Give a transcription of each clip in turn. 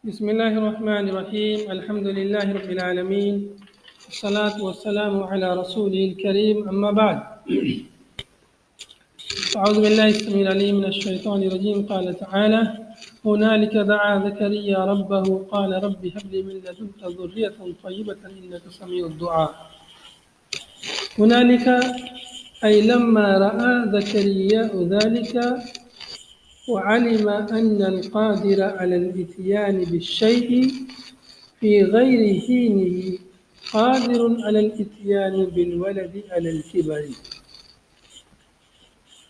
بسم الله الرحمن الرحيم. الحمد لله رب العالمين، والصلاة والسلام على رسوله الكريم، أما بعد. أعوذ بالله السميع العليم من الشيطان الرجيم. قال تعالى: هنالك دعا زكريا ربه قال رب هب لي من لدنك ذرية طيبة إنك سميع الدعاء. هنالك أي لما رأى زكريا ذلك وعلم أن القادر على الإتيان بالشيء في غير حينه قادر على الإتيان بالولد على الكبر.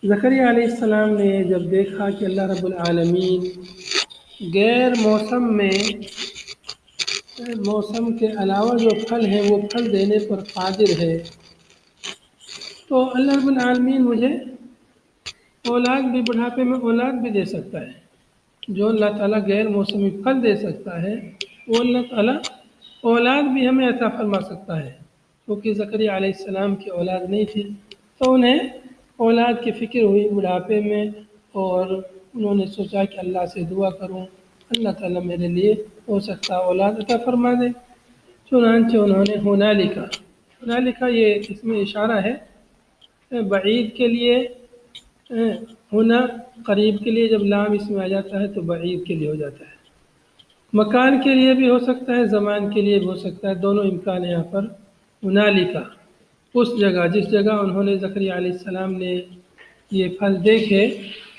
زکریا علیہ السلام نے جب دیکھا کہ اللہ رب العالمین غیر موسم کے علاوہ جو پھل ہے وہ پھل دینے پر قادر ہے، تو اللہ رب العالمین مجھے اولاد بھی، بڑھاپے میں اولاد بھی دے سکتا ہے۔ جو اللہ تعالیٰ غیر موسمی پھل دے سکتا ہے وہ اللہ تعالیٰ اولاد بھی ہمیں عطا فرما سکتا ہے۔ کیونکہ زکریا علیہ السلام کی اولاد نہیں تھی تو انہیں اولاد کی فکر ہوئی بڑھاپے میں، اور انہوں نے سوچا کہ اللہ سے دعا کروں، اللہ تعالیٰ میرے لیے ہو سکتا اولاد عطا فرما دے۔ چنانچہ انہوں نے ہنالکا یہ اس میں اشارہ ہے بعید کے لیے، ہونا قریب کے لیے، جب لام اس میں آ جاتا ہے تو بعید کے لیے ہو جاتا ہے۔ مکان کے لیے بھی ہو سکتا ہے، زمان کے لیے بھی ہو سکتا ہے، دونوں امکان ہے یہاں پر۔ ہنالکا اس جگہ، جس جگہ انہوں نے زکریا علیہ السلام نے یہ پھل دیکھے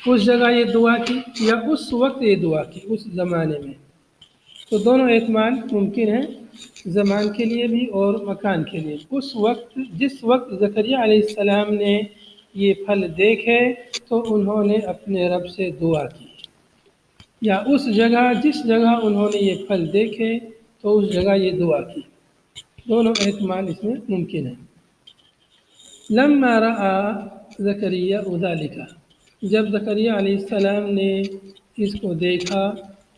اس جگہ یہ دعا کی، یا اس وقت یہ دعا کی، اس زمانے میں، تو دونوں احتمال ممکن ہیں، زمان کے لیے بھی اور مکان کے لیے۔ اس وقت، جس وقت زکریا علیہ السلام نے یہ پھل دیکھے تو انہوں نے اپنے رب سے دعا کی، یا اس جگہ جس جگہ انہوں نے یہ پھل دیکھے تو اس جگہ یہ دعا کی، دونوں احتمال اس میں ممکن ہیں۔ لما رأى زکریا ذلک، جب زکریا علیہ السلام نے اس کو دیکھا،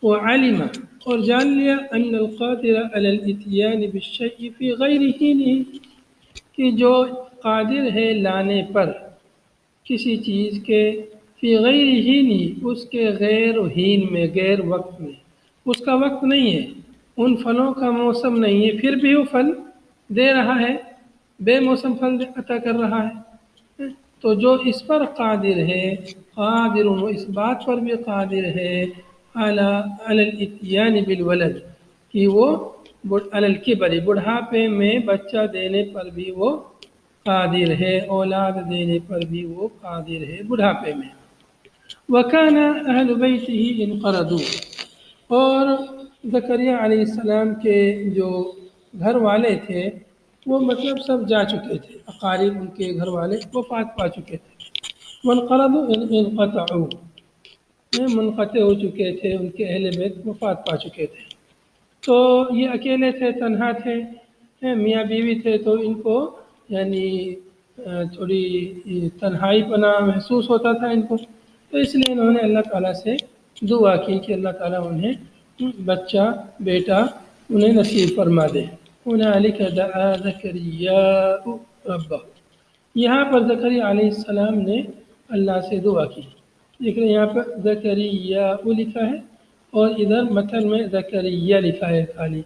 وعلم اور جان لیا، ان القادر علی الاتیان بالشیء فی غیر حینہ، کہ جو قادر ہے لانے پر کسی چیز کے، فی غیر حینہ اس کے غیر حین میں، غیر وقت میں، اس کا وقت نہیں ہے، ان پھلوں کا موسم نہیں ہے، پھر بھی وہ پھل دے رہا ہے، بے موسم پھل عطا کر رہا ہے۔ تو جو اس پر قادر ہے، قادر، وہ اس بات پر بھی قادر ہے، علی الاتیان بالولد، کہ وہ علی الکبر، بڑھاپے میں بچہ دینے پر بھی وہ قادر ہے، اولاد دینے پر بھی وہ قادر ہے بڑھاپے میں۔ وَكَانَ أَهْلُ بَيْتِهِ انقرضوا، اور زکریا علیہ السلام کے جو گھر والے تھے وہ مطلب سب جا چکے تھے، اقارب ان کے گھر والے وفات پا چکے تھے۔ وانقرضوا انقطعوا، منقطع ہو چکے تھے، ان کے اہل بیت وفات پا چکے تھے، تو یہ اکیلے تھے، تنہا تھے، میاں بیوی تھے، تو ان کو یعنی تھوڑی تنہائی پنا محسوس ہوتا تھا ان کو، تو اس لیے انہوں نے اللہ تعالیٰ سے دعا کی کہ اللہ تعالیٰ انہیں بچہ، بیٹا انہیں نصیب فرما دے۔ هنالک دعا زکریا ربہ، یہاں پر زکریا علیہ السلام نے اللہ سے دعا کی۔ دیکھ رہے ہیں یہاں پر زکریا لکھا ہے اور ادھر متن میں زکریا لکھا ہے خالی،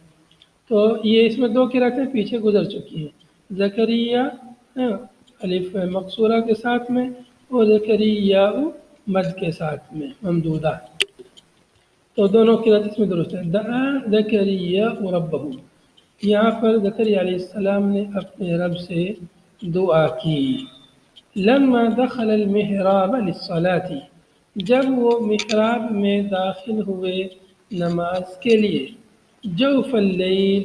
تو یہ اس میں دو قرأتیں پیچھے گزر چکی ہیں، زکریا الف مقصورہ کے ساتھ میں، اور زکریا مد کے ساتھ میں ممدودہ، تو دونوں قرأت اس میں درست ہے۔ دعا زکریا ربہ، یہاں پر زکریا علیہ السلام نے اپنے رب سے دعا کی۔ لما دخل المحراب للصلاة، جب وہ محراب میں داخل ہوئے نماز کے لیے، جوف اللیل،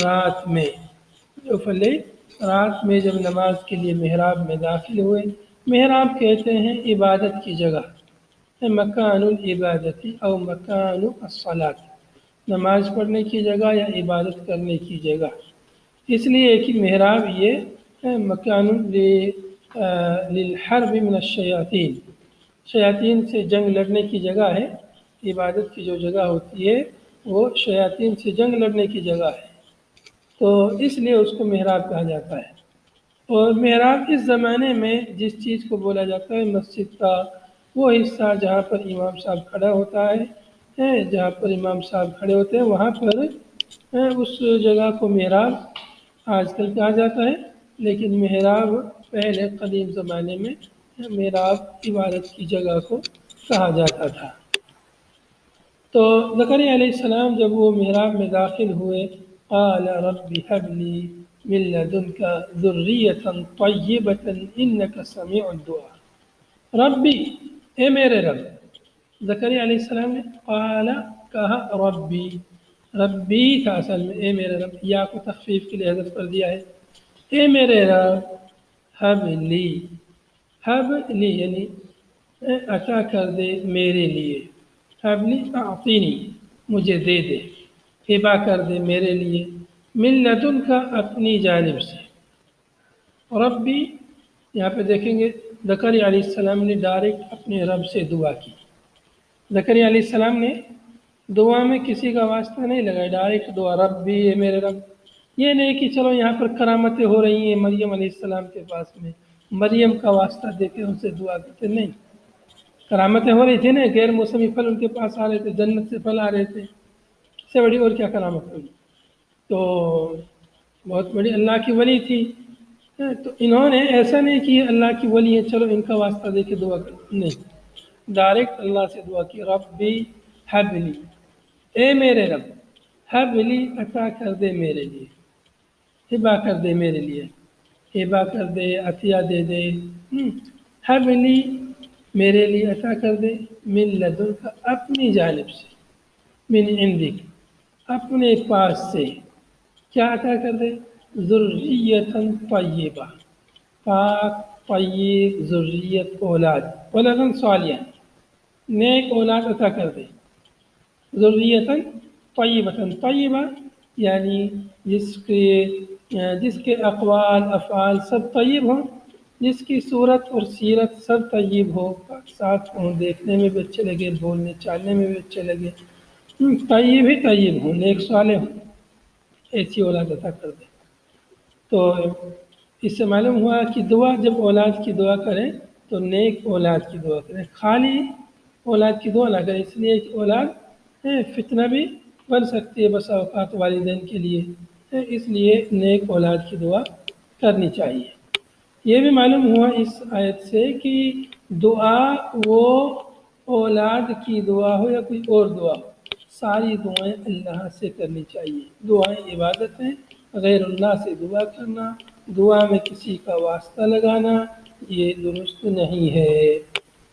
رات میں، جوف اللیل، رات میں جب نماز کے لیے محراب میں داخل ہوئے۔ محراب کہتے ہیں عبادت کی جگہ، مکان العبادتی او مکان الصلاۃ، نماز پڑھنے کی جگہ یا عبادت کرنے کی جگہ، اس لیے کہ محراب یہ مکان للحرب من الشیاطین، شیاطین سے جنگ لڑنے کی جگہ ہے، عبادت کی جو جگہ ہوتی ہے وہ شیاطین سے جنگ لڑنے کی جگہ ہے، تو اس لیے اس کو محراب کہا جاتا ہے۔ اور محراب اس زمانے میں جس چیز کو بولا جاتا ہے مسجد کا وہ حصہ جہاں پر امام صاحب کھڑا ہوتا ہے، جہاں پر امام صاحب کھڑے ہوتے ہیں وہاں پر اس جگہ کو محراب آج کل کہا جاتا ہے، لیکن محراب پہلے قدیم زمانے میں محراب عبادت کی جگہ کو کہا جاتا تھا۔ تو زکریا علیہ السلام جب وہ محراب میں داخل ہوئے، قال رب هب لي من لدنك ذرية طيبة إنك سميع الدعاء۔ ربی، اے میرے رب۔ زکریا علیہ السلام نے قال کہا ربی، ربی تھا اصل میں، اے میرے رب، یا کو تخفیف کے لیے حذف کر دیا ہے، اے میرے رب حب لی، حب لی یعنی عطا کر دے میرے لیے، حب لی اعطینی مجھے دے دے، ہبا کر دے میرے لیے، من لدن کا اپنی جانب سے۔ ربی یہاں پہ دیکھیں گے زکریا علیہ السلام نے ڈائریکٹ اپنے رب سے دعا کی۔ زکریا علیہ السلام نے دعا میں کسی کا واسطہ نہیں لگایا، ڈائریکٹ دعا ربی ہے میرے رب۔ یہ نہیں کہ چلو یہاں پر کرامتیں ہو رہی ہیں مریم علیہ السلام کے پاس میں، مریم کا واسطہ دے کے ان سے دعا کرتے، نہیں، کرامتیں ہو رہی تھی نا، غیر موسمی پھل ان کے پاس آ رہے تھے، جنت سے پھل آ رہے تھے، اس سے بڑی اور کیا کرامت ہوگی؟ تو بہت بڑی اللہ کی ولی تھی، تو انہوں نے ایسا نہیں کہ یہ اللہ کی ولی ہے چلو ان کا واسطہ دے کے دعا کرتے، نہیں، ڈائریکٹ اللہ سے دعا کی، ربی حب لی، اے میرے رب، حب لی عطا کر دے میرے لیے، ہبا کر دے میرے لیے، ہبا کر دے، عطیہ دے دے، حب لی میرے لیے عطا کر دے، من لدن کا اپنی جانب سے، من عندک اپنے پاس سے، کیا عطا کر دے؟ ذریتاً طیبہ، پاک طیب ذریت اولاد، اولاداً صالحہ، نیک اولاد عطا کر دے، ذریتاً طیبتاً، طیبہ یعنی جس کے اقوال افعال سب طیب ہوں، جس کی صورت اور سیرت سب طیب ہو، صاف ہوں، دیکھنے میں بھی اچھے لگے، بولنے چالنے میں بھی اچھے لگے، طیب ہی طیب ہوں، نیک صالح ہوں، ایسی اولاد عطا کر دے۔ تو اس سے معلوم ہوا کہ دعا جب اولاد کی دعا کریں تو نیک اولاد کی دعا کریں، خالی اولاد کی دعا نہ کریں، اس لیے کہ اولاد فتنہ بھی بن سکتی ہے بسا اوقات والدین کے لیے، اس لیے نیک اولاد کی دعا کرنی چاہیے۔ یہ بھی معلوم ہوا اس آیت سے کہ دعا وہ اولاد کی دعا ہو یا کوئی اور دعا ہو، ساری دعائیں اللہ سے کرنی چاہیے، دعائیں عبادت ہیں، غیر اللہ سے دعا کرنا، دعا میں کسی کا واسطہ لگانا یہ درست نہیں ہے،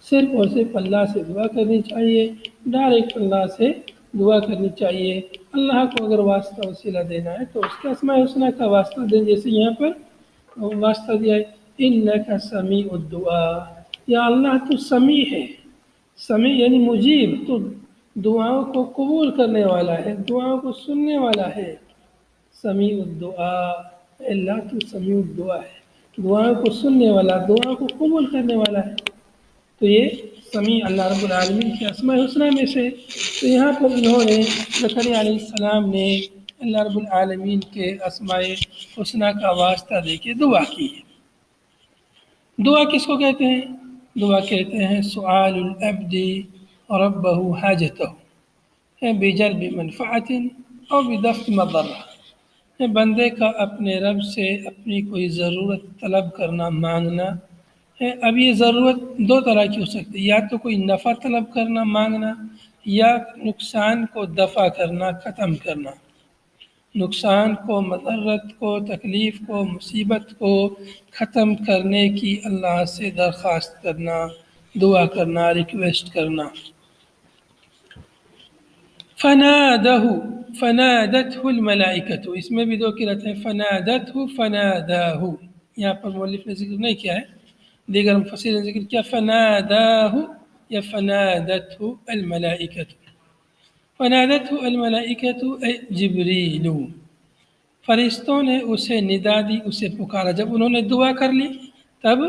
صرف اور صرف اللہ سے دعا کرنی چاہیے، ڈائریکٹ اللہ سے دعا کرنی چاہیے۔ اللہ کو اگر واسطہ وسیلہ دینا ہے تو اس کے اسماء الحسنی کا واسطہ دیں، جیسے یہاں پر واسطہ دیا ہے انک سمیع الدعاء، یا اللہ تو سمیع ہے، سمیع یعنی مجیب، تو دعاؤں کو قبول کرنے والا ہے، دعاؤں کو سننے والا ہے، سمیع الدعاء، اللہ تو سمیع الدعاء ہے، دعاؤں کو سننے والا، دعاؤں کو قبول کرنے والا ہے، تو یہ سمیع اللہ رب العالمین کے اسماء الحسنی میں سے۔ تو یہاں پر انہوں نے زکریا علیہ السلام نے اللہ رب العالمین کے اسماء الحسنی کا واسطہ دے کے دعا کی ہے۔ دعا کس کو کہتے ہیں؟ دعا کہتے ہیں سؤال العبد ربہ حاجتہ بجلب منفعت او بدفع مضرہ، بندے کا اپنے رب سے اپنی کوئی ضرورت طلب کرنا، مانگنا ہے۔ اب یہ ضرورت دو طرح کی ہو سکتی ہے، یا تو کوئی نفع طلب کرنا، مانگنا، یا نقصان کو دفع کرنا، ختم کرنا، نقصان کو، مضرت کو، تکلیف کو، مصیبت کو ختم کرنے کی اللہ سے درخواست کرنا، دعا کرنا، ریکویسٹ کرنا۔ فنادہ، فنادتہ الملائکۃ، اس میں بھی دو قرأت ہیں، فنادتہ، فناداہ، یہاں پر مؤلف نے ذکر نہیں کیا ہے، دیگر مفسرین نے ذکر کیا فناداہ یا فنادتہ الملائکۃ، فنادتہ الملائکۃ اے جبریل، فرشتوں نے اسے ندا دی، اسے پکارا، جب انہوں نے دعا کر لی تب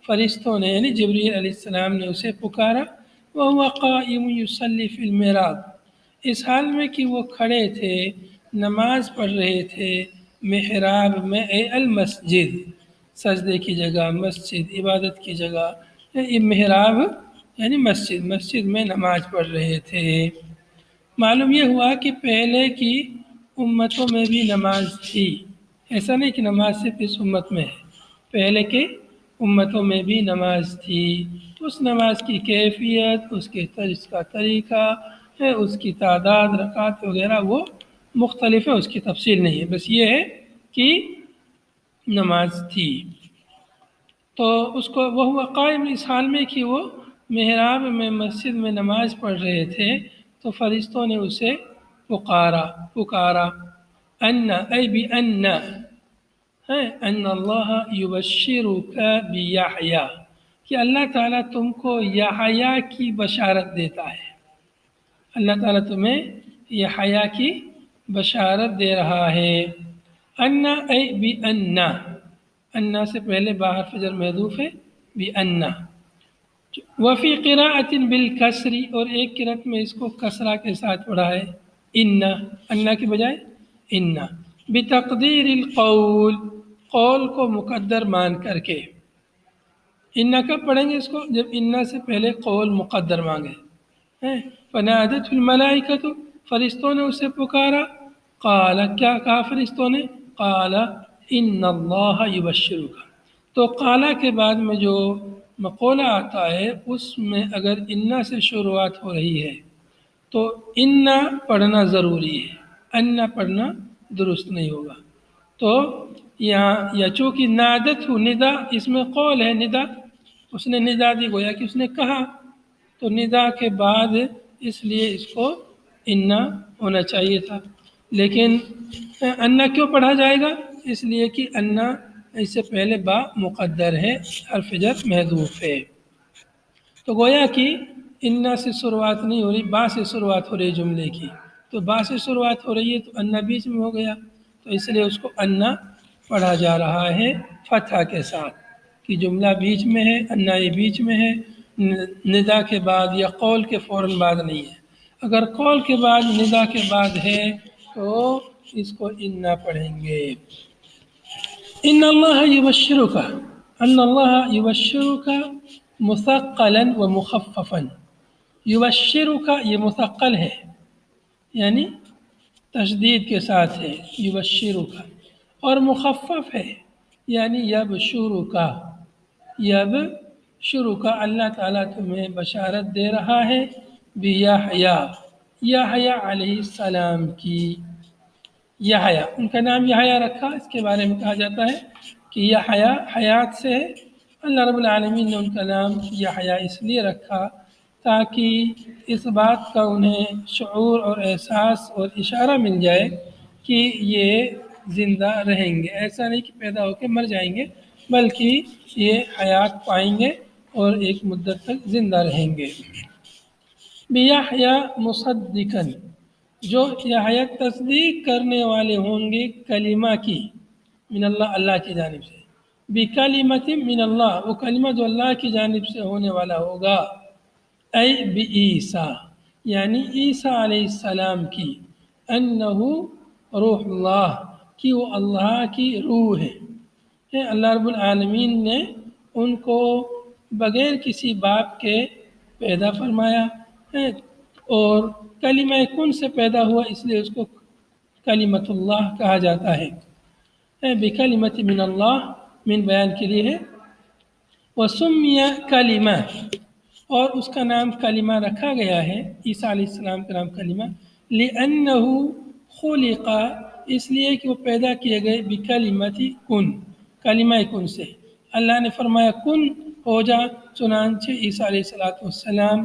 فرشتوں نے یعنی جبریل علیہ السلام نے اسے پکارا، وَهُوَ قَائِمٌ يُصَلِّي فِي الْمِحْرَابِ، اس حال میں کہ وہ کھڑے تھے، نماز پڑھ رہے تھے محراب میں، اے المسجد، سجدے کی جگہ، مسجد عبادت کی جگہ، یہ محراب یعنی مسجد، مسجد میں نماز پڑھ رہے تھے۔ معلوم یہ ہوا کہ پہلے کی امتوں میں بھی نماز تھی، ایسا نہیں کہ نماز صرف اس امت میں ہے، پہلے کے امتوں میں بھی نماز تھی، اس نماز کی کیفیت، اس کا طریقہ ہے، اس کی تعداد، رکعت وغیرہ وہ مختلف ہے، اس کی تفصیل نہیں ہے، بس یہ ہے کہ نماز تھی۔ تو اس کو وہ قائم اس حال میں کہ وہ محراب میں مسجد میں نماز پڑھ رہے تھے تو فرشتوں نے اسے پکارا ان ای بی ان اللہ یبشرک بیحییٰ، کہ اللہ تعالیٰ تم کو یحییٰ کی بشارت دیتا ہے، اللہ تعالیٰ تمہیں یحییٰ کی بشارت دے رہا ہے۔ ان ای بی ان سے پہلے باہر فجر محذوف ہے، بی ان وفی قراءۃ بالکسر، اور ایک قرأت میں اس کو کسرہ کے ساتھ پڑھا ہے، ان کی بجائے ان، بتقدیر القول، قول کو مقدر مان کر کے۔ ان کب پڑھیں گے اس کو؟ جب ان سے پہلے قول مقدر مانگے۔ فنادت الملائکۃ، فرشتوں نے اسے پکارا، قال، کیا کہا فرشتوں نے؟ قال ان اللہ یبشرک، تو قالا کے بعد میں جو مقولہ آتا ہے اس میں اگر ان سے شروعات ہو رہی ہے تو ان پڑھنا ضروری ہے، ان پڑھنا درست نہیں ہوگا۔ تو یہاں یا چونکہ نادت ہو ندا، اس میں قول ہے، ندا اس نے ندا دی، گویا کہ اس نے کہا، تو ندا کے بعد اس لیے اس کو ان ہونا چاہیے تھا، لیکن ان کیوں پڑھا جائے گا؟ اس لیے کہ ان اس سے پہلے با مقدر ہے، حرف جر محذوف ہے، تو گویا کہ ان سے شروعات نہیں ہو رہی، با سے شروعات ہو رہی جملے کی، تو با سے شروعات ہو رہی ہے تو ان بیچ میں ہو گیا، تو اس لیے اس کو ان پڑھا جا رہا ہے فتحہ کے ساتھ، کہ جملہ بیچ میں ہے، ان یہ بیچ میں ہے، ندا کے بعد یا قول کے فوراً بعد نہیں ہے۔ اگر قول کے بعد ندا کے بعد ہے تو اس کو ان پڑھیں گے۔ ان اللہ یبشرک، ان اللہ یبشرک مثقلا و مخففا، یبشرک یہ مثقل ہے یعنی تشدید کے ساتھ ہے، یبشرک، اور مخفف ہے یعنی یبشرک، یبشرک، اللہ تعالیٰ تمہیں بشارت دے رہا ہے بیحییٰ، یحییٰ علیہ السلام کی۔ یحییٰ، ان کا نام یحییٰ رکھا، اس کے بارے میں کہا جاتا ہے کہ یحییٰ حیات سے ہے، اللہ رب العالمین نے ان کا نام یحییٰ اس لیے رکھا تاکہ اس بات کا انہیں شعور اور احساس اور اشارہ مل جائے کہ یہ زندہ رہیں گے، ایسا نہیں کہ پیدا ہو کے مر جائیں گے، بلکہ یہ حیات پائیں گے اور ایک مدت تک زندہ رہیں گے۔ بیحییٰ مصدقا، جو یحییٰ تصدیق کرنے والے ہوں گے کلمہ کی، من اللہ، اللہ کی جانب سے، بکلمۃ من اللہ، وہ کلمہ جو اللہ کی جانب سے ہونے والا ہوگا، ای بعیسیٰ یعنی عیسیٰ علیہ السلام کی، انہ روح اللہ، کہ وہ اللہ کی روح ہے، اللہ رب العالمین نے ان کو بغیر کسی باپ کے پیدا فرمایا ہے، اور کلمہ کن سے پیدا ہوا، اس لیے اس کو کلمۃ اللہ کہا جاتا ہے۔ بکلمۃ من اللہ، من بیان کے لیے ہے، وسمی کلمہ، اور اس کا نام کلمہ رکھا گیا ہے، عیسیٰ علیہ السلام کا نام کلمہ، لأنہ خلق، اس لیے کہ وہ پیدا کیے گئے بکلمۃ کن، کلمہ کن سے، اللہ نے فرمایا کن ہو جا، چنانچہ عیسیٰ علیہ السلام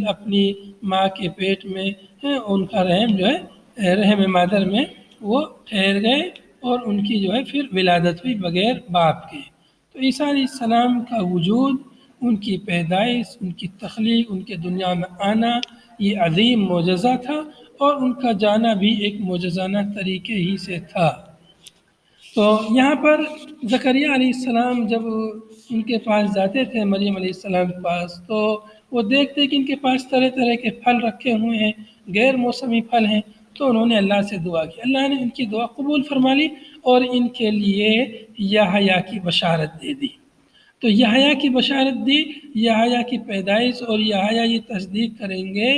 اپنی ماں کے پیٹ میں ان کا رحم جو ہے، رحم مادر میں وہ ٹھہر گئے اور ان کی جو ہے پھر ولادت ہوئی بغیر باپ کے۔ تو عیسیٰ علیہ السلام کا وجود، ان کی پیدائش، ان کی تخلیق، ان کے دنیا میں آنا، یہ عظیم معجزہ تھا، اور ان کا جانا بھی ایک معجزانہ طریقے ہی سے تھا۔ تو یہاں پر زکریا علیہ السلام جب ان کے پاس جاتے تھے، مریم علیہ السلام کے پاس، تو وہ دیکھتے کہ ان کے پاس طرح طرح کے پھل رکھے ہوئے ہیں، غیر موسمی پھل ہیں، تو انہوں نے اللہ سے دعا کی، اللہ نے ان کی دعا قبول فرما لی اور ان کے لیے یحییٰ کی بشارت دے دی۔ تو یحییٰ کی بشارت دی، یحییٰ کی پیدائش، اور یحییٰ یہ تصدیق کریں گے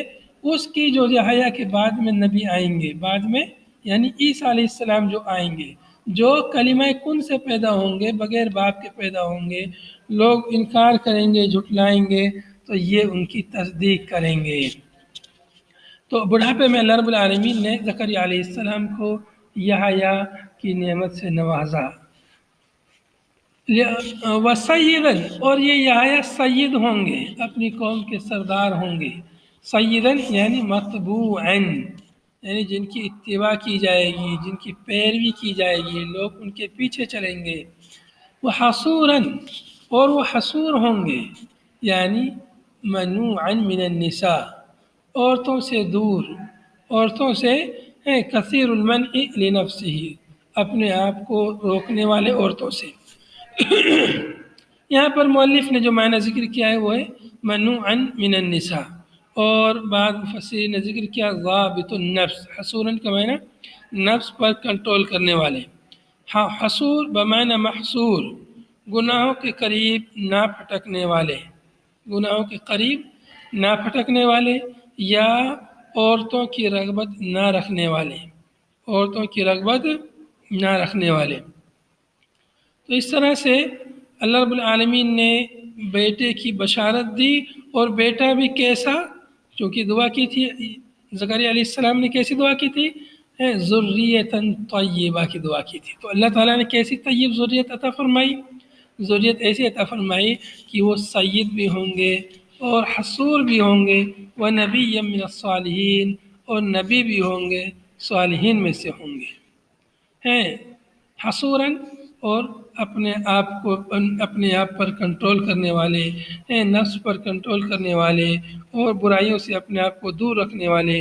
اس کی جو یحییٰ کے بعد میں نبی آئیں گے، بعد میں یعنی عیسیٰ علیہ السلام جو آئیں گے، جو کلمہ کن سے پیدا ہوں گے، بغیر باپ کے پیدا ہوں گے، لوگ انکار کریں گے، جھٹلائیں گے، تو یہ ان کی تصدیق کریں گے۔ تو بڑھاپے میں اللہ رب العالمین نے زکریا علیہ السلام کو یحییٰ کی نعمت سے نوازا۔ وسیدن، اور یہ یحییٰ سید ہوں گے، اپنی قوم کے سردار ہوں گے۔ سیدن یعنی متبوعن، یعنی جن کی اتباع کی جائے گی، جن کی پیروی کی جائے گی، لوگ ان کے پیچھے چلیں گے۔ وہ حصوراً، اور وہ حصور ہوں گے، یعنی منوعا من النساء، عورتوں سے دور، عورتوں سے کثیر المنع لنفسہ، اپنے آپ کو روکنے والے عورتوں سے۔ یہاں پر مؤلف نے جو معنی ذکر کیا ہے وہ ہے منوعا من النساء، اور بعض مفسرین نے ذکر کیا ضابط النفس، حصوراً کا معنی نفس پر کنٹرول کرنے والے، حصور بمعنی محصور، گناہوں کے قریب نہ پھٹکنے والے، گناہوں کے قریب نہ پھٹکنے والے، یا عورتوں کی رغبت نہ رکھنے والے، عورتوں کی رغبت نہ رکھنے والے۔ تو اس طرح سے اللہ رب العالمین نے بیٹے کی بشارت دی، اور بیٹا بھی کیسا، چونکہ دعا کی تھی زکریا علیہ السلام نے، کیسی دعا کی تھی؟ ذریۃ طیبہ کی دعا کی تھی۔ تو اللہ تعالیٰ نے کیسی طیب ذریت عطا فرمائی؟ ذریت ایسی عطا فرمائی کہ وہ سید بھی ہوں گے اور حصور بھی ہوں گے، ونبی من الصالحین، اور نبی بھی ہوں گے، صالحین میں سے ہوں گے۔ ہیں حصوراً، اور اپنے آپ پر کنٹرول کرنے والے، نفس پر کنٹرول کرنے والے، اور برائیوں سے اپنے آپ کو دور رکھنے والے،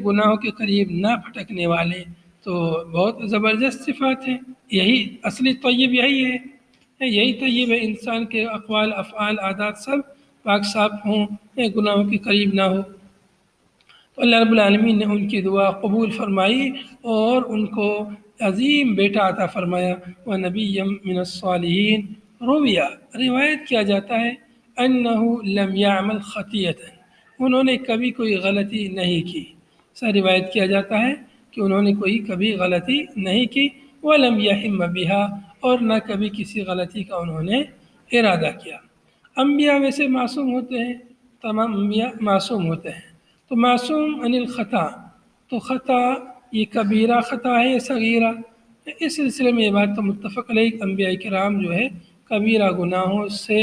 گناہوں کے قریب نہ پھٹکنے والے۔ تو بہت زبردست صفات ہیں، یہی اصلی طیب یہی ہے، یہی طیب ہے، انسان کے اقوال، افعال، عادات سب پاک صاف ہوں، گناہوں کے قریب نہ ہو۔ تو اللہ رب العالمین نے ان کی دعا قبول فرمائی اور ان کو عظیم بیٹا عطا فرمایا، وَنَبِيًّا مِّنَ الصَّالِحِينَ۔ روایت کیا جاتا ہے أَنَّهُ لَمْ يَعْمَلْ خَطِيئَةً، انہوں نے کبھی کوئی غلطی نہیں کی۔ سا روایت کیا جاتا ہے کہ انہوں نے کبھی غلطی نہیں کی، وَلَمْ يَحِمَّ بِهَا، اور نہ کبھی کسی غلطی کا انہوں نے ارادہ کیا۔ انبیاء ویسے معصوم ہوتے ہیں، تمام انبیاء معصوم ہوتے ہیں، تو معصوم عن الخطا، تو خطا یہ کبیرہ خطا ہے یا صغیرہ؟ اس سلسلے میں یہ بات تو متفق علیہ، انبیاء کرام جو ہے کبیرہ گناہوں سے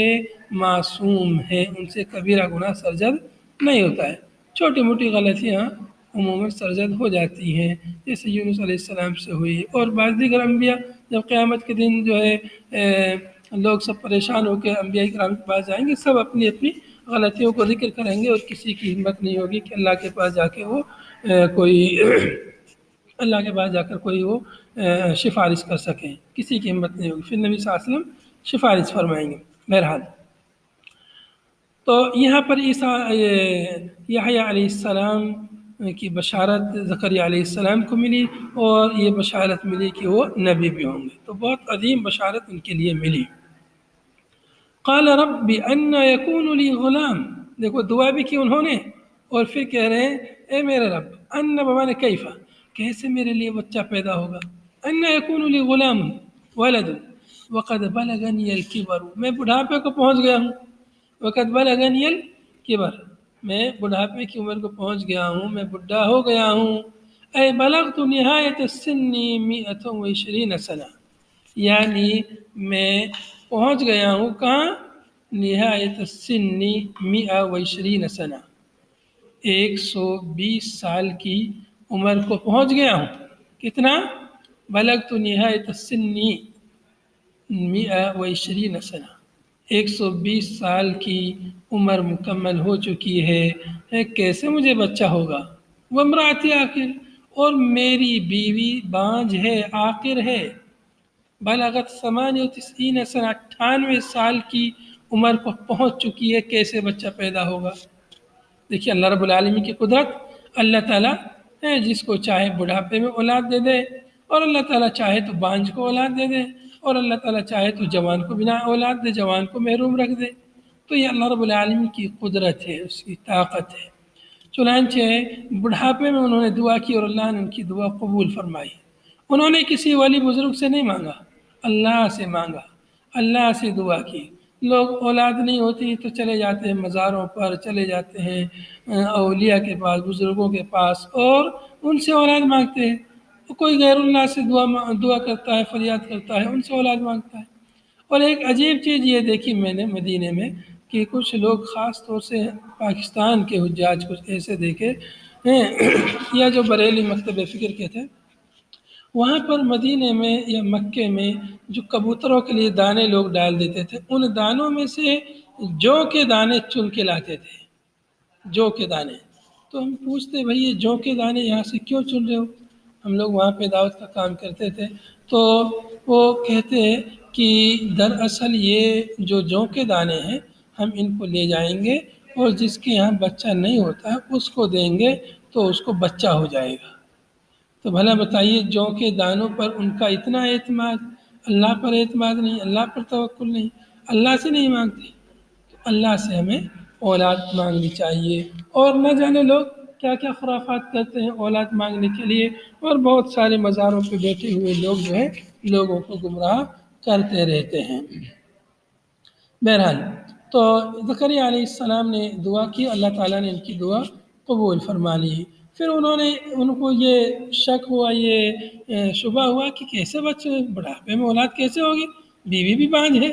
معصوم ہے، ان سے کبیرہ گناہ سرزد نہیں ہوتا ہے، چھوٹی موٹی غلطیاں عموماً سرزد ہو جاتی ہیں، جیسے یونس علیہ السلام سے ہوئی، اور بعض دیگر انبیاء جب قیامت کے دن جو ہے لوگ سب پریشان ہو کے انبیاء کرام کے پاس جائیں گے، سب اپنی اپنی غلطیوں کو ذکر کریں گے، اور کسی کی ہمت نہیں ہوگی کہ اللہ کے پاس جا کے وہ اللہ کے پاس جا کر کوئی وہ سفارش کر سکیں، کسی کی ہمت نہیں ہوگی، پھر نبی صلی اللہ علیہ وسلم سفارش فرمائیں گے۔ بہرحال تو یہاں پر یحییٰ علیہ السلام کی بشارت زکریا علیہ السلام کو ملی، اور یہ بشارت ملی کہ وہ نبی بھی ہوں گے، تو بہت عظیم بشارت ان کے لیے ملی۔ قال رب أن يكون لي غلام، دیکھو دعا بھی کی انہوں نے، اور پھر کہہ رہے ہیں اے میرے رب، ان بمعنی کیفا، کیسے میرے لیے بچہ پیدا ہوگا، ان يكون لي غلام ولد وقد بلغني الكبر، میں بڑھاپے کو پہنچ گیا ہوں، وقد بلغني الكبر، میں بڑھاپے کی عمر کو پہنچ گیا ہوں، میں بڈھا ہو گیا ہوں، اے بلغت نہایت السن 120 سنہ، یعنی میں پہنچ گیا ہوں کہاں، نہایت السن 120 سنہ، 120 سال کی عمر کو پہنچ گیا ہوں، کتنا، بلغت نہایت السن 120 سنہ، 120 سال کی عمر مکمل ہو چکی ہے، کیسے مجھے بچہ ہوگا، وامرأتی عاقر، اور میری بیوی بانجھ ہے، عاقر ہے، بلغت 98 سنہ، 98 سال کی عمر کو پہنچ چکی ہے، کیسے بچہ پیدا ہوگا۔ دیکھیے اللہ رب العالمین کی قدرت، اللہ تعالیٰ جس کو چاہے بڑھاپے میں اولاد دے دے، اور اللہ تعالیٰ چاہے تو بانجھ کو اولاد دے دے، اور اللہ تعالیٰ چاہے تو جوان کو بنا اولاد دے، جوان کو محروم رکھ دے۔ تو یہ اللہ رب العالمین کی قدرت ہے، اس کی طاقت ہے۔ چنانچہ بڑھاپے میں انہوں نے دعا کی اور اللہ نے ان کی دعا قبول فرمائی۔ انہوں نے کسی ولی بزرگ سے نہیں مانگا، اللہ سے مانگا، اللہ سے دعا کی۔ لوگ اولاد نہیں ہوتی تو چلے جاتے ہیں مزاروں پر، چلے جاتے ہیں اولیاء کے پاس، بزرگوں کے پاس، اور ان سے اولاد مانگتے ہیں۔ کوئی غیر اللہ سے دعا کرتا ہے، فریاد کرتا ہے، ان سے اولاد مانگتا ہے۔ اور ایک عجیب چیز یہ دیکھی میں نے مدینے میں کہ کچھ لوگ خاص طور سے پاکستان کے حجاج کچھ ایسے دیکھے ہیں یا جو بریلی مکتب فکر کے تھے، وہاں پر مدینے میں یا مکے میں جو کبوتروں کے لیے دانے لوگ ڈال دیتے تھے، ان دانوں میں سے جو کے دانے چن کے لاتے تھے، جو کے دانے۔ تو ہم پوچھتے بھائی یہ جو کے دانے یہاں سے کیوں چن رہے ہو؟ ہم لوگ وہاں پہ دعوت کا کام کرتے تھے، تو وہ کہتے ہیں کہ دراصل یہ جو کے دانے ہیں ہم ان کو لے جائیں گے اور جس کے یہاں بچہ نہیں ہوتا اس کو دیں گے تو اس کو بچہ ہو جائے گا۔ تو بھلا بتائیے جو کے دانوں پر ان کا اتنا اعتماد، اللہ پر اعتماد نہیں، اللہ پر توکل نہیں، اللہ سے نہیں مانگتے۔ تو اللہ سے ہمیں اولاد مانگنی چاہیے، اور نہ جانے لوگ کیا کیا خرافات کرتے ہیں اولاد مانگنے کے لیے، اور بہت سارے مزاروں پہ بیٹھے ہوئے لوگ جو ہے لوگوں کو گمراہ کرتے رہتے ہیں۔ بہرحال تو زکریا علیہ السلام نے دعا کی، اللہ تعالیٰ نے ان کی دعا قبول فرما لی۔ پھر ان کو یہ شک ہوا، یہ شبہ ہوا کہ کیسے بچے بڑھاپے میں اولاد کیسے ہوگی، بیوی بھی بانجھ ہے،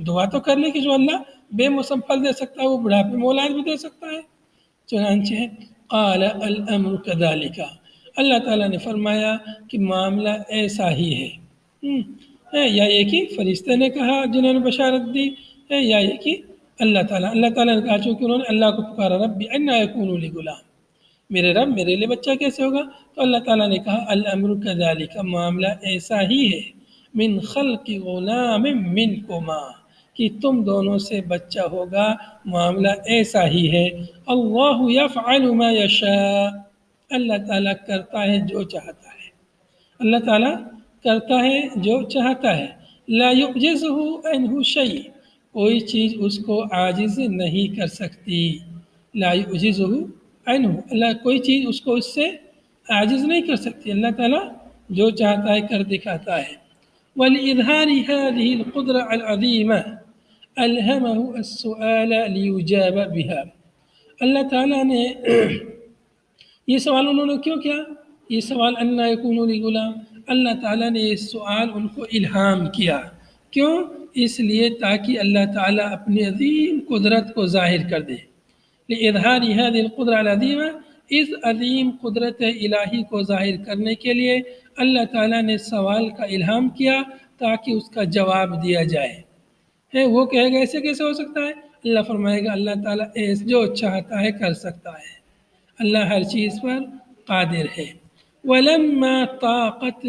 دعا تو کر لی کہ جو اللہ بے موسم پھل دے سکتا ہے وہ بڑھاپے میں اولاد بھی دے سکتا ہے۔ چنانچہ قال الامر کذالک، اللہ تعالیٰ نے فرمایا کہ معاملہ ایسا ہی ہے، یا یہ کہ فرشتے نے کہا جنہوں نے بشارت دی ہے، یا یہ کہ اللہ تعالیٰ نے کہا، چونکہ انہوں نے اللہ کو پکارا رب انا یکون لی غلام، میرے رب میرے لیے بچہ کیسے ہوگا؟ تو اللہ تعالیٰ نے کہا الامر کذالک، معاملہ ایسا ہی ہے، من خلق غلام منکما، کہ تم دونوں سے بچہ ہوگا، معاملہ ایسا ہی ہے۔ اللہ یفعل ما یشاء، اللہ تعالیٰ کرتا ہے جو چاہتا ہے، اللہ تعالیٰ کرتا ہے جو چاہتا ہے۔ لا یعجزہ عنہ شیء، کوئی چیز اس کو عاجز نہیں کر سکتی۔ لا یعجزہ عنہ، اللہ کوئی چیز اس کو اس سے عاجز نہیں کر سکتی، اللہ تعالیٰ جو چاہتا ہے کر دکھاتا ہے۔ وَلِإِظْهَارِ هَذِهِ الْقُدْرَةِ الْعَظِيمَةِ أَلْهَمَهُ السُّؤَالَ لِيُجَابَ بِهَا، اللہ تعالیٰ نے یہ سوال انہوں نے کیوں کیا؟ یہ سوال انا یکون لی غلام، اللہ تعالیٰ نے یہ سوال ان کو الہام کیا، کیوں؟ اس لیے تاکہ اللہ تعالیٰ اپنی عظیم قدرت کو ظاہر کر دے۔ لِإِظْهَارِ هَذِهِ الْقُدْرَةِ الْعَظِيمَةِ، اس عظیم قدرت الہی کو ظاہر کرنے کے لیے اللہ تعالیٰ نے سوال کا الہام کیا تاکہ اس کا جواب دیا جائے۔ وہ کہے گا ایسے کیسے ہو سکتا ہے؟ اللہ فرمائے گا اللہ تعالیٰ جو چاہتا ہے کر سکتا ہے، اللہ ہر چیز پر قادر ہے۔ وَلَمَّا طَاقَتْ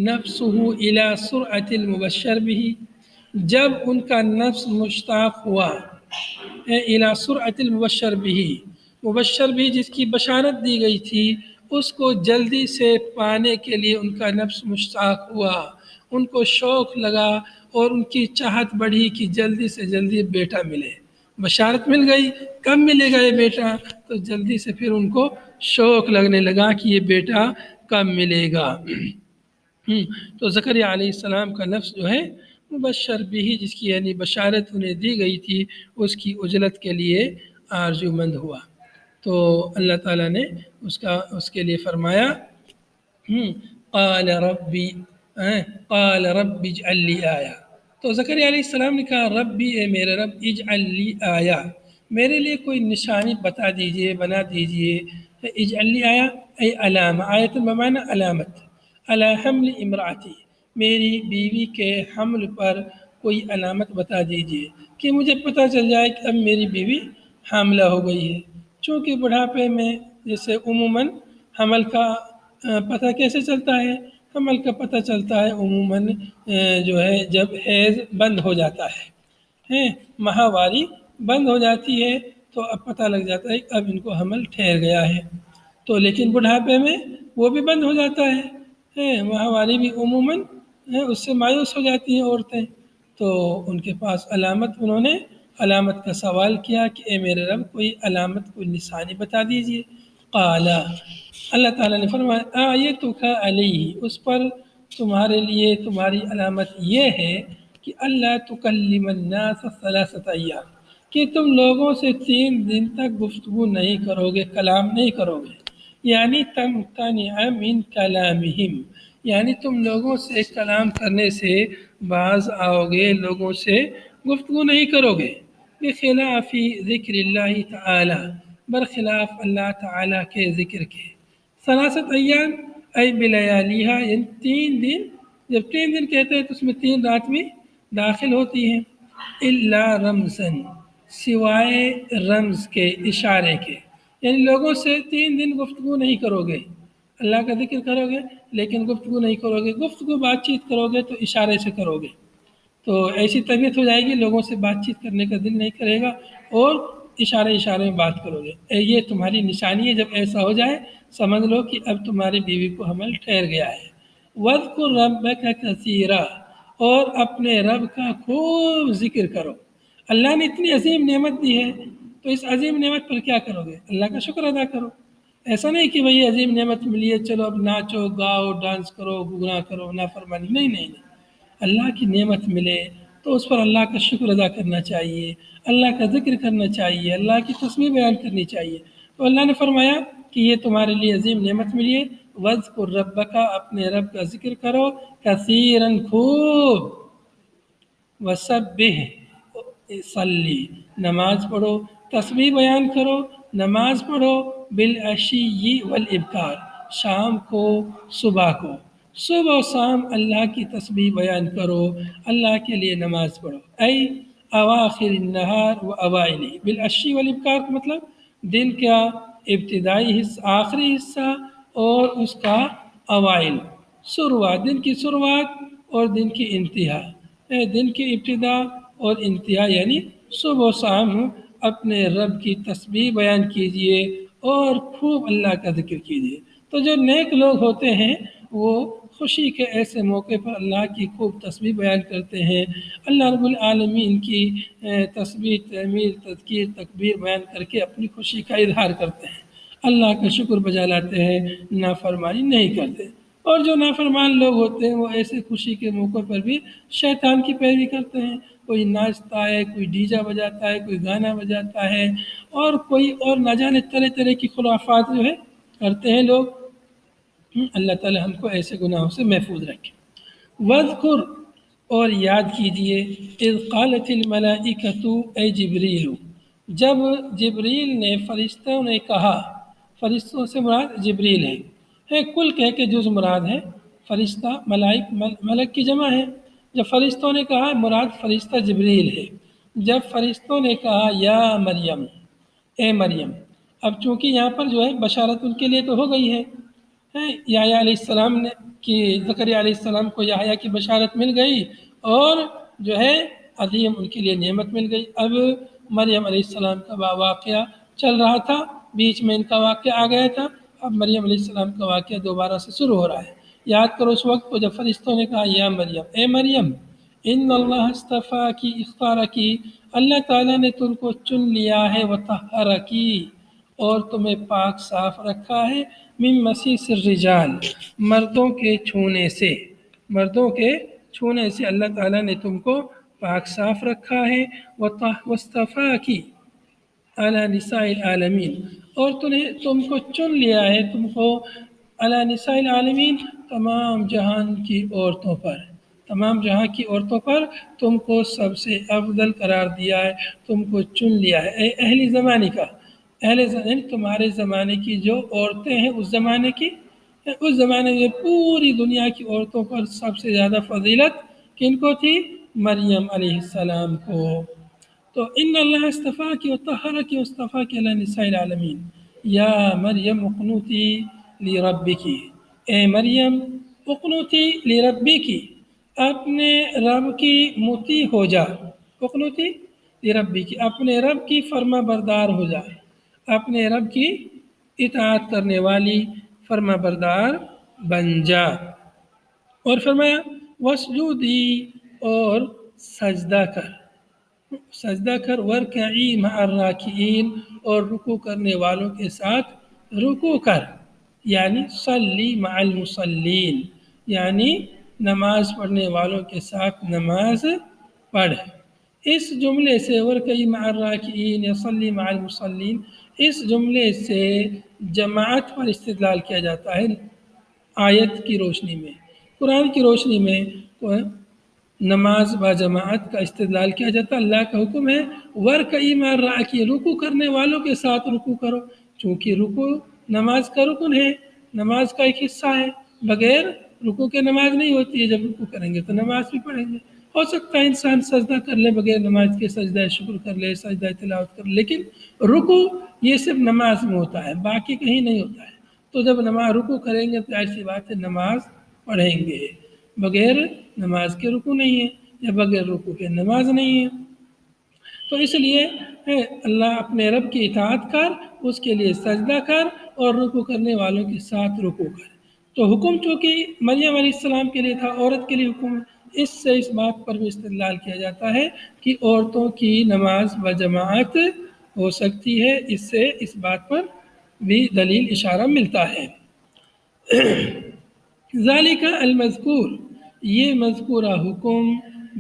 نَفْسُهُ إِلَى سُرْعَةِ الْمُبَشَّرِ بِهِ، جب ان کا نفس مشتاق ہوا إِلَى سُرْعَةِ الْمُبَشَّرِ بِهِ، مبشر بھی جس کی بشارت دی گئی تھی اس کو جلدی سے پانے کے لیے ان کا نفس مشتاق ہوا، ان کو شوق لگا اور ان کی چاہت بڑھی کہ جلدی سے جلدی بیٹا ملے۔ بشارت مل گئی، کب ملے گا یہ بیٹا؟ تو جلدی سے پھر ان کو شوق لگنے لگا کہ یہ بیٹا کب ملے گا۔ تو زکریا علیہ السلام کا نفس جو ہے مبشر بھی جس کی یعنی بشارت انہیں دی گئی تھی اس کی اجلت کے لیے آرزو مند ہوا۔ تو اللہ تعالیٰ نے اس کے لیے فرمایا قال رب اجعل لی آیا، تو زکریا علیہ السلام نے کہا ربی، اے میرے رب، اجعل لی آیا، میرے لیے کوئی نشانی بتا دیجئے، بنا دیجئے۔ اجعل لی آیا اے علامہ، آیت بمعنی علامت، علی حمل امراتی، میری بیوی کے حمل پر کوئی علامت بتا دیجئے کہ مجھے پتہ چل جائے کہ اب میری بیوی حاملہ ہو گئی ہے۔ چونکہ بڑھاپے میں جیسے عموماً حمل کا پتہ کیسے چلتا ہے؟ حمل کا پتہ چلتا ہے عموماً جو ہے جب حیض بند ہو جاتا ہے، ماہواری بند ہو جاتی ہے تو اب پتہ لگ جاتا ہے کہ اب ان کو حمل ٹھہر گیا ہے۔ تو لیکن بڑھاپے میں وہ بھی بند ہو جاتا ہے، ماہواری بھی عموماً اس سے مایوس ہو جاتی ہیں عورتیں۔ تو ان کے پاس علامت، انہوں نے علامت کا سوال کیا کہ اے میرے رب کوئی علامت، کوئی نشانی بتا دیجئے۔ قال، اللہ تعالیٰ نے فرمایا آیتک علیہ، اس پر تمہارے لیے تمہاری علامت یہ ہے کہ اللہ تکلم الناس ثلاثۃ ایام، کہ تم لوگوں سے 3 دن تک گفتگو نہیں کرو گے، کلام نہیں کرو گے، یعنی تمتنع من کلامہم، یعنی تم لوگوں سے کلام کرنے سے باز آؤ گے، لوگوں سے گفتگو نہیں کرو گے، بخلاف ذکر اللہ تعالی، برخلاف اللہ تعالیٰ کے ذکر کے، ثلاثت ایام ای بلیالیہا، یعنی 3 دن، جب 3 دن کہتے ہیں تو اس میں 3 رات بھی داخل ہوتی ہیں، الا رمزن، سوائے رمز کے، اشارے کے، یعنی لوگوں سے 3 دن گفتگو نہیں کرو گے، اللہ کا ذکر کرو گے لیکن گفتگو نہیں کرو گے، گفتگو بات چیت کرو گے تو اشارے سے کرو گے، تو ایسی طبیعت ہو جائے گی لوگوں سے بات چیت کرنے کا دل نہیں کرے گا اور اشارے میں بات کرو گے، یہ تمہاری نشانی ہے، جب ایسا ہو جائے سمجھ لو کہ اب تمہاری بیوی کو حمل ٹھہر گیا ہے۔ وَاذْكُرْ رَبَّكَ كَثِيرًا، اور اپنے رب کا خوب ذکر کرو، اللہ نے اتنی عظیم نعمت دی ہے تو اس عظیم نعمت پر کیا کرو گے؟ اللہ کا شکر ادا کرو، ایسا نہیں کہ بھئی عظیم نعمت ملی ہے چلو اب ناچو گاؤ ڈانس کرو گناہ کرو نافرمانی، نہیں، اللہ کی نعمت ملے تو اس پر اللہ کا شکر ادا کرنا چاہیے، اللہ کا ذکر کرنا چاہیے، اللہ کی تسبیح بیان کرنی چاہیے، تو اللہ نے فرمایا کہ یہ تمہارے لیے عظیم نعمت ملی ہے، وَاذْكُرْ رَبَّكَ، اپنے رب کا ذکر کرو، کثیراً، خوب، وَسَبِّحْ، صلی، نماز پڑھو، تسبیح بیان کرو، نماز پڑھو، بالعشی والابکار، شام کو، صبح کو، صبح و شام اللہ کی تسبیح بیان کرو، اللہ کے لیے نماز پڑھو، ای اواخر النہار و اوائلی، بالعشی والابکار کا مطلب دن کا ابتدائی حصہ، آخری حصہ اور اس کا اوائل، شروعات، دن کی شروعات اور دن کی انتہا، دن کی ابتدا اور انتہا، یعنی صبح و شام اپنے رب کی تسبیح بیان کیجئے اور خوب اللہ کا ذکر کیجئے، تو جو نیک لوگ ہوتے ہیں وہ خوشی کے ایسے موقع پر اللہ کی خوب تسبیح بیان کرتے ہیں، اللہ رب العالمین کی تسبیح، تحمید، تذکیر، تکبیر بیان کر کے اپنی خوشی کا اظہار کرتے ہیں، اللہ کا شکر بجا لاتے ہیں، نافرمانی نہیں کرتے، اور جو نافرمان لوگ ہوتے ہیں وہ ایسے خوشی کے موقع پر بھی شیطان کی پیروی کرتے ہیں، کوئی ناچتا ہے، کوئی ڈی جے بجاتا ہے، کوئی گانا بجاتا ہے، اور کوئی اور نہ جانے طرح طرح کی خرافات جو ہے کرتے ہیں لوگ، اللہ تعالی ہم کو ایسے گناہوں سے محفوظ رکھے۔ وَاذْكُرْ، اور یاد کیجئے، اذ قالت الملائکۃ، اے جبریل، جب جبریل نے، فرشتوں نے کہا، فرشتوں سے مراد جبریل ہے کل کہہ کے جز مراد ہے، فرشتہ ملائک، ملک کی جمع ہے، جب فرشتوں نے کہا مراد فرشتہ جبریل ہے، جب فرشتوں نے کہا یا مریم، اے مریم، اب چونکہ یہاں پر جو ہے بشارت ان کے لیے تو ہو گئی ہے، یحییٰ علیہ السلام نے کہ زکریا علیہ السلام کو یحییٰ کی بشارت مل گئی اور جو ہے عظیم ان کے لیے نعمت مل گئی، اب مریم علیہ السلام کا واقعہ چل رہا تھا، بیچ میں ان کا واقعہ آ گیا تھا، اب مریم علیہ السلام کا واقعہ دوبارہ سے شروع ہو رہا ہے، یاد کرو اس وقت کو جب فرشتوں نے کہا یا مریم، اے مریم، ان اللہ اصطفاکی، اختارکی، اللہ تعالیٰ نے تم کو چن لیا ہے، وطہرکی، اور تمہیں پاک صاف رکھا ہے، من مسیس الرجال، مردوں کے چھونے سے، مردوں کے چھونے سے اللہ تعالیٰ نے تم کو پاک صاف رکھا ہے، واصطفاکی علی نساء العالمین، اور تم کو چن لیا ہے، تم کو علی نساء العالمین، تمام جہان کی عورتوں پر، تمام جہاں کی عورتوں پر تم کو سب سے افضل قرار دیا ہے، تم کو چن لیا ہے، اے اہل زمانے کا، یعنی تمہارے زمانے کی جو عورتیں ہیں اس زمانے کی، اس زمانے میں پوری دنیا کی عورتوں پر سب سے زیادہ فضیلت کن کو تھی؟ مریم علیہ السلام کو، تو ان اللہ اصطفاکی وطہرکی واصطفاکی علی نساء العالمین، یا مریم اقنوتی لربکی، اے مریم اقنوتی لربکی، اپنے رب کی مطیع ہو جا، اقنوتی لربکی، اپنے رب کی فرما بردار ہو جا، اپنے رب کی اطاعت کرنے والی فرما بردار بن جا، اور فرمایا واسجودی، اور سجدہ کر، سجدہ کر، ورکعی مع الراکعین، اور رکوع کرنے والوں کے ساتھ رکو کر، یعنی صلی مع المصلین، یعنی نماز پڑھنے والوں کے ساتھ نماز پڑھ۔ اس جملے سے ورکعی مع الراکعین یا صلی مع المصلین، اس جملے سے جماعت پر استدلال کیا جاتا ہے آیت کی روشنی میں، قرآن کی روشنی میں نماز با جماعت کا استدلال کیا جاتا۔ اللہ کا حکم ہے ورکعی مع الراکعین، رکوع کرنے والوں کے ساتھ رکوع کرو، چونکہ رکوع نماز کا رکن ہے، نماز کا ایک حصہ ہے، بغیر رکوع کے نماز نہیں ہوتی ہے، جب رکوع کریں گے تو نماز بھی پڑھیں گے۔ ہو سکتا ہے انسان سجدہ کر لے بغیر نماز کے، سجدہ شکر کر لے، سجدہ تلاوت کر لے، لیکن رکوع یہ صرف نماز میں ہوتا ہے، باقی کہیں نہیں ہوتا ہے۔ تو جب نماز رکوع کریں گے تو ایسی بات ہے نماز پڑھیں گے، بغیر نماز کے رکوع نہیں ہے یا بغیر رکوع کے نماز نہیں ہے۔ تو اس لیے اللہ اپنے رب کی اطاعت کر، اس کے لیے سجدہ کر اور رکوع کرنے والوں کے ساتھ رکوع کر۔ تو حکم چونکہ مریم علیہ السلام کے لیے تھا، عورت کے لیے حکم ہے، اس سے اس بات پر بھی استدلال کیا جاتا ہے کہ عورتوں کی نماز بجماعت ہو سکتی ہے، اس سے اس بات پر بھی دلیل اشارہ ملتا ہے۔ ذالک المذکور، یہ مذکورہ حکم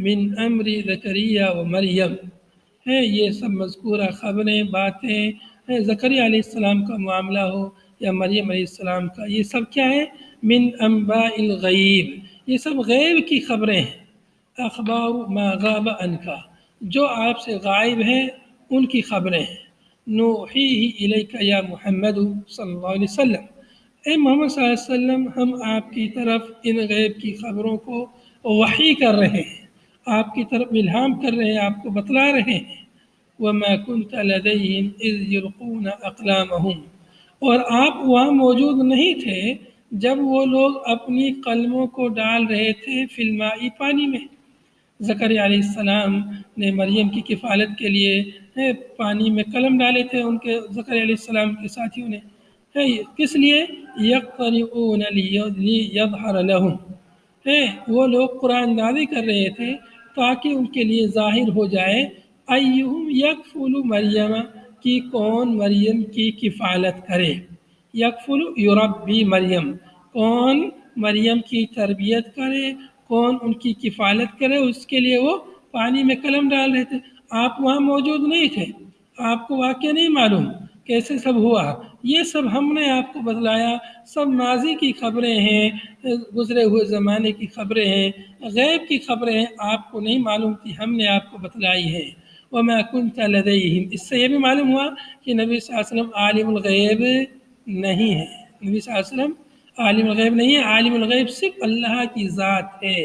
من امر زکریا و مریم ہے، یہ سب مذکورہ خبریں، باتیں زکریا علیہ السلام کا معاملہ ہو یا مریم علیہ السلام کا، یہ سب کیا ہے؟ من انباء الغیب، یہ سب غیب کی خبریں ہیں۔ اخبار ما غاب عنکا، جو آپ سے غائب ہیں ان کی خبریں ہیں۔ نوحیہ الیک یا محمد صلی اللہ علیہ وسلم، اے محمد صلی اللہ علیہ وسلم، ہم آپ کی طرف ان غیب کی خبروں کو وحی کر رہے ہیں، آپ کی طرف الہام کر رہے ہیں، آپ کو بتلا رہے ہیں۔ وَمَا كُنْتَ لَدَيْهِمْ إِذْ يُلْقُونَ أَقْلَامَهُمْ، اور آپ وہاں موجود نہیں تھے جب وہ لوگ اپنی قلموں کو ڈال رہے تھے فی الماء، پانی میں۔ زکریا علیہ السلام نے مریم کی کفالت کے لیے پانی میں قلم ڈالے تھے ان کے، زکریا علیہ السلام کے ساتھیوں نے، کس لیے؟ یقرؤون لیظہر لہم، وہ لوگ قرآن دازی کر رہے تھے تاکہ ان کے لیے ظاہر ہو جائے ایہم یکفل مریم، کی کون مریم کی کفالت کرے، یکفل یربی مریم، کون مریم کی تربیت کرے، کون ان کی کفالت کرے، اس کے لیے وہ پانی میں قلم ڈال رہے تھے۔ آپ وہاں موجود نہیں تھے، آپ کو واقعہ نہیں معلوم کیسے سب ہوا، یہ سب ہم نے آپ کو بتلایا، سب ماضی کی خبریں ہیں، گزرے ہوئے زمانے کی خبریں ہیں، غیب کی خبریں ہیں، آپ کو نہیں معلوم تھی، ہم نے آپ کو بتلائی ہے۔ وَمَا كُنْتَ لَدَيْهِمْ، اس سے یہ بھی معلوم ہوا کہ نبی صلی اللہ علیہ وسلم عالم الغیب نہیں ہے، نبی صلی اللہ علیہ وسلم عالم الغیب نہیں ہے، عالم الغیب صرف اللہ کی ذات ہے۔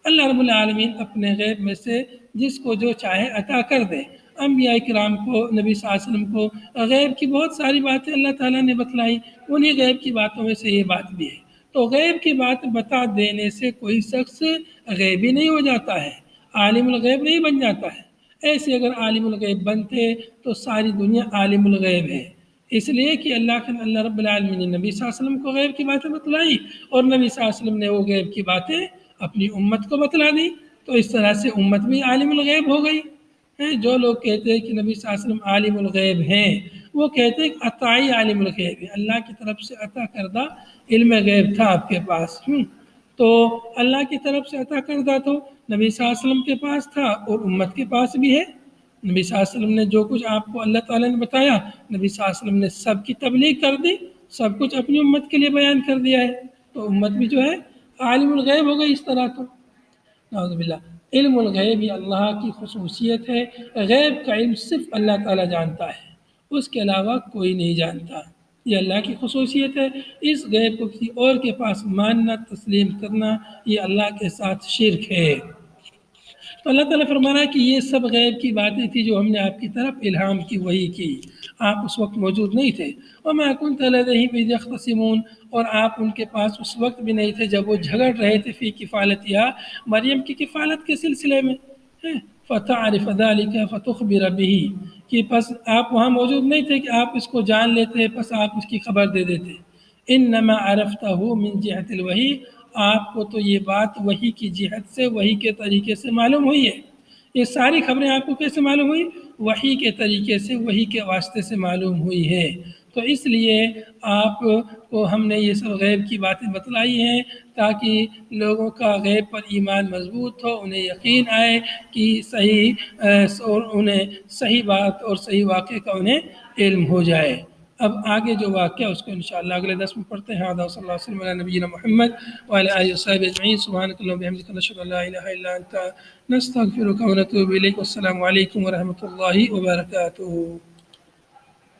اللہ رب العالمین اپنے غیب میں سے جس کو جو چاہے عطا کر دے۔ انبیاء کرام کو، نبی صلی اللہ علیہ وسلم کو غیب کی بہت ساری باتیں اللہ تعالیٰ نے بتلائی، انہی غیب کی باتوں میں سے یہ بات بھی ہے۔ تو غیب کی بات بتا دینے سے کوئی شخص غیبی نہیں ہو جاتا ہے، عالم الغیب نہیں بن جاتا ہے۔ ایسے اگر عالم الغیب بنتے تو ساری دنیا عالم الغیب ہے، اس لیے کہ اللہ رب العالمین نے نبی صلی اللہ علیہ وسلم کو غیب کی باتیں بتلائی اور نبی صلی اللہ علیہ وسلم نے وہ غیب کی باتیں اپنی امت کو بتلا دی، تو اس طرح سے امت بھی عالم الغیب ہو گئی۔ جو لوگ کہتے ہیں کہ نبی صلی اللہ علیہ وسلم عالم الغیب ہیں، وہ کہتے ہیں کہ عطائی عالم الغیب ہے، اللہ کی طرف سے عطا کردہ علم غیب تھا آپ کے پاس، تو اللہ کی طرف سے عطا کردہ تو نبی صلی اللہ علیہ وسلم کے پاس تھا اور امت کے پاس بھی ہے۔ نبی صلی اللہ علیہ وسلم نے جو کچھ آپ کو اللہ تعالیٰ نے بتایا، نبی صلی اللہ علیہ وسلم نے سب کی تبلیغ کر دی، سب کچھ اپنی امت کے لیے بیان کر دیا ہے، تو امت بھی جو ہے عالم الغیب ہو گئی اس طرح۔ تو نعوذ باللہ، علم الغیب یہ اللہ کی خصوصیت ہے، غیب کا علم صرف اللہ تعالیٰ جانتا ہے، اس کے علاوہ کوئی نہیں جانتا، یہ اللہ کی خصوصیت ہے۔ اس غیب کو کسی اور کے پاس ماننا، تسلیم کرنا، یہ اللہ کے ساتھ شرک ہے۔ تو اللہ تعالیٰ فرما رہا ہے کہ یہ سب غیب کی باتیں تھیں جو ہم نے آپ کی طرف الہام کی، وحی کی، آپ اس وقت موجود نہیں تھے۔ وَمَا كُنْتَ لَدَيْهِمْ إِذْ يَخْتَصِمُونَ، اور آپ ان کے پاس اس وقت بھی نہیں تھے جب وہ جھگڑ رہے تھے فی کفالتها، مریم کی کفالت کے سلسلے میں۔ فَتَعْرِفَ ذَلِكَ فَتُخْبِرَ بِهِ، کہ پس آپ وہاں موجود نہیں تھے کہ آپ اس کو جان لیتے، پس آپ اس کی خبر دے دیتے۔ انما عرفتہ من جہت الوحی، آپ کو تو یہ بات وحی کی جہت سے، وحی کے طریقے سے معلوم ہوئی ہے۔ یہ ساری خبریں آپ کو کیسے معلوم ہوئی؟ وحی کے طریقے سے، وحی کے واسطے سے معلوم ہوئی ہے۔ تو اس لیے آپ کو ہم نے یہ سب غیب کی باتیں بتلائی ہیں تاکہ لوگوں کا غیب پر ایمان مضبوط ہو، انہیں یقین آئے کہ اور انہیں صحیح بات اور صحیح واقعے کا انہیں علم ہو جائے۔ اب آگے جو واقعہ اس کو انشاءاللہ اگلے درس میں پڑھتے ہیں۔ صلی اللہ علیہ وسلم علی نبینا محمد وعلی آلہ وصحبہ اجمعین۔ سبحانک اللہم وبحمدک نشہد ان لا الہ الا انت نستغفرک ونتوب الیک۔ والسلام علیکم ورحمۃ اللہ وبرکاتہ۔